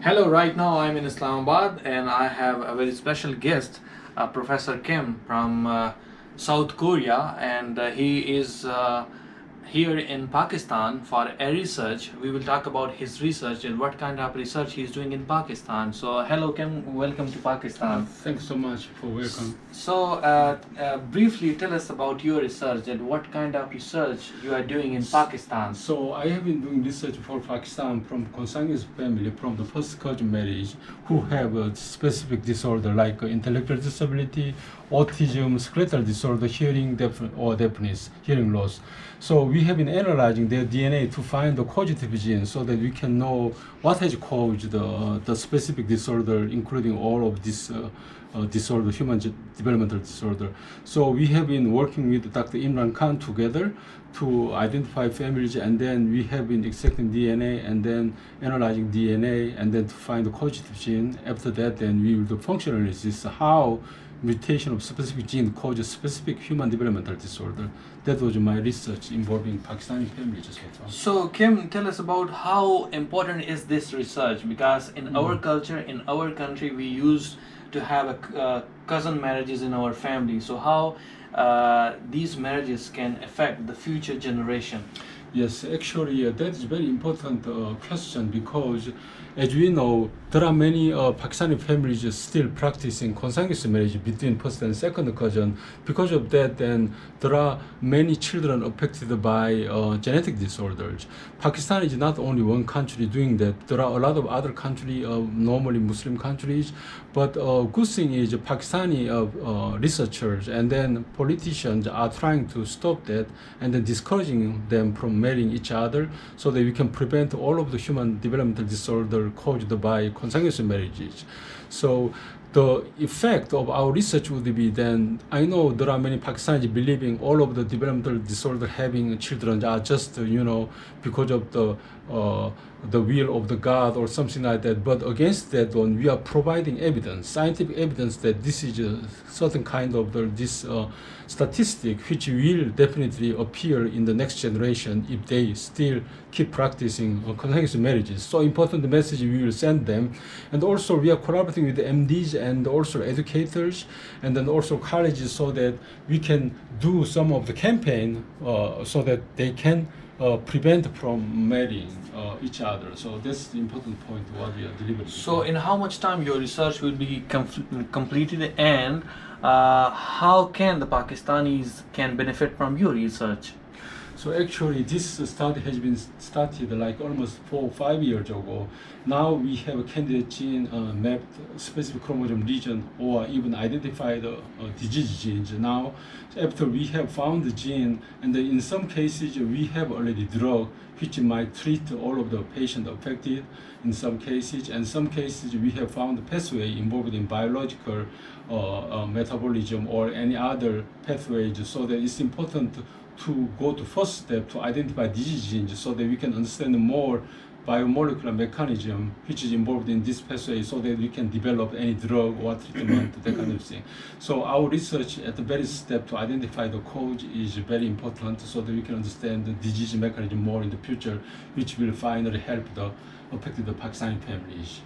Hello, right now I'm in Islamabad and I have a very special guest, Professor Kim from South Korea, and he is here in Pakistan for a research. We will talk about his research and what kind of research he's doing in Pakistan. So, hello Kim, welcome to Pakistan. Thanks so much for welcome. So, briefly tell us about your research and what kind of research you are doing in Pakistan. So I have been doing research for Pakistan from consanguineous family from the first cousin marriage who have a specific disorder like intellectual disability, autism, skeletal disorder, deafness, hearing loss. So we have been analyzing their DNA to find the causative gene so that we can know what has caused the specific disorder, including all of this disorder, developmental disorder. So we have been working with Dr. Imran Khan together to identify families, and then we have been extracting DNA and then analyzing DNA and then to find the causative gene. After that, then we will do functional analysis, how mutation of specific gene causes specific human developmental disorder. That was my research involving Pakistani families as well. So, Kim, tell us about how important is this research? Because in our culture, in our country, we used to have cousin marriages in our family. So, how these marriages can affect the future generation? Yes, actually, that is very important question because, as we know, there are many Pakistani families still practicing consanguineous marriage between first and second cousin. Because of that, then there are many children affected by genetic disorders. Pakistan is not only one country doing that. There are a lot of other countries, normally Muslim countries. But good thing is Pakistani researchers and then politicians are trying to stop that and then discouraging them from marrying each other so that we can prevent all of the human developmental disorder caused by consanguineous marriages. So the effect of our research would be then, I know there are many Pakistanis believing all of the developmental disorder having children are just, because of the will of the God or something like that. But against that one, we are providing evidence, scientific evidence that this is a certain kind of this statistic which will definitely appear in the next generation if they still keep practicing consanguineous marriages. So important message we will send them. And also we are collaborating with the MDs and also educators and then also colleges so that we can do some of the campaign so that they can prevent from marrying each other. So that's the important point what we are delivering. So in how much time your research will be completed, and how can the Pakistanis can benefit from your research? So actually this study has been started like almost 4 or 5 years ago. Now we have a candidate gene mapped specific chromosome region or even identified disease genes. Now after we have found the gene, and in some cases we have already drug which might treat all of the patient affected in some cases, and some cases we have found the pathway involved in biological metabolism or any other pathways, so that it's important to go to first step to identify disease genes so that we can understand more biomolecular mechanism which is involved in this pathway so that we can develop any drug or treatment, that kind of thing. So our research at the very step to identify the cause is very important so that we can understand the disease mechanism more in the future, which will finally help the affected Pakistani families.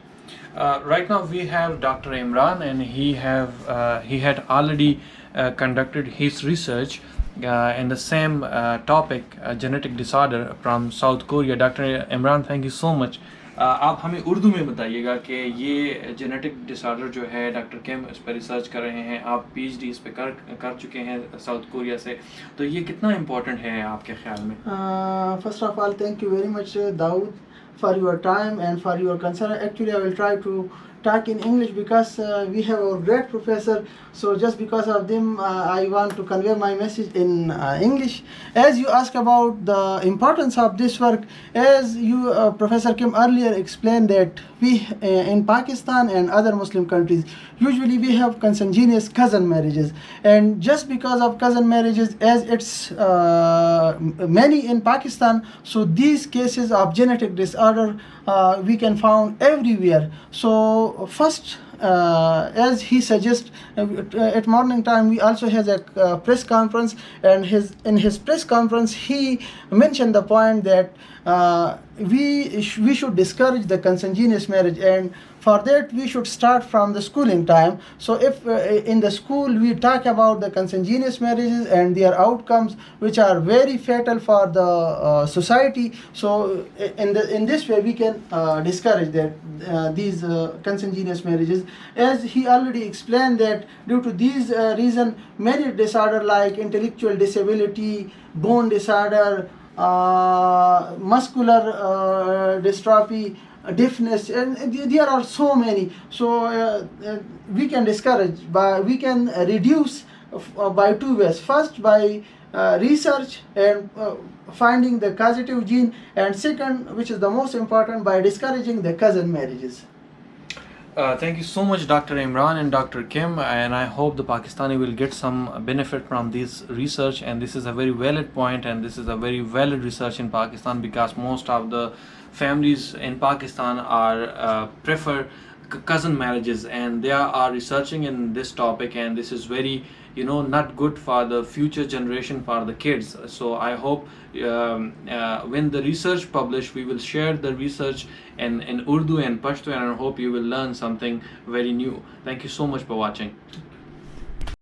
Right now we have Dr. Imran, and he had already conducted his research in the same topic, genetic disorder, from South Korea. Dr. Imran, thank you so much. आप हमें उर्दू में बताइएगा कि ये genetic disorder जो है doctor किम इस पर रिसर्च कर रहे हैं, आप पीएचडी इस पे कर चुके हैं साउथ कोरिया से, तो ये कितना इम्पोर्टेंट है आपके ख्याल में? First of all, thank you very much, Daud, for your time and for your concern. Actually, I will try to talk in English because we have a great professor, so just because of them I want to convey my message in English. As you ask about the importance of this work, as you Professor Kim earlier explained that we in Pakistan and other Muslim countries usually we have consanguineous cousin marriages, and just because of cousin marriages, as it's many in Pakistan, so these cases of genetic disorder we can found everywhere. So first, as he suggests, at morning time we also has a press conference, and in his press conference he mentioned the point that we should discourage the consanguineous marriage, and for that we should start from the schooling time. So if in the school we talk about the consanguineous marriages and their outcomes, which are very fatal for the society, so in this way we can discourage that these consanguineous marriages. As he already explained that due to these reason, many disorder like intellectual disability, bone disorder, muscular dystrophy, deafness, and there are so many. So we can discourage we can reduce by two ways. First, by research and finding the causative gene, and second, which is the most important, by discouraging the cousin marriages. Thank you so much, Dr. Imran and Dr. Kim, and I hope the Pakistani will get some benefit from this research. And this is a very valid point, and this is a very valid research in Pakistan, because most of the families in Pakistan are prefer cousin marriages, and they are researching in this topic, and this is very not good for the future generation, for the kids. So I hope when the research published, we will share the research in Urdu and Pashto, and I hope you will learn something very new. Thank you so much for watching.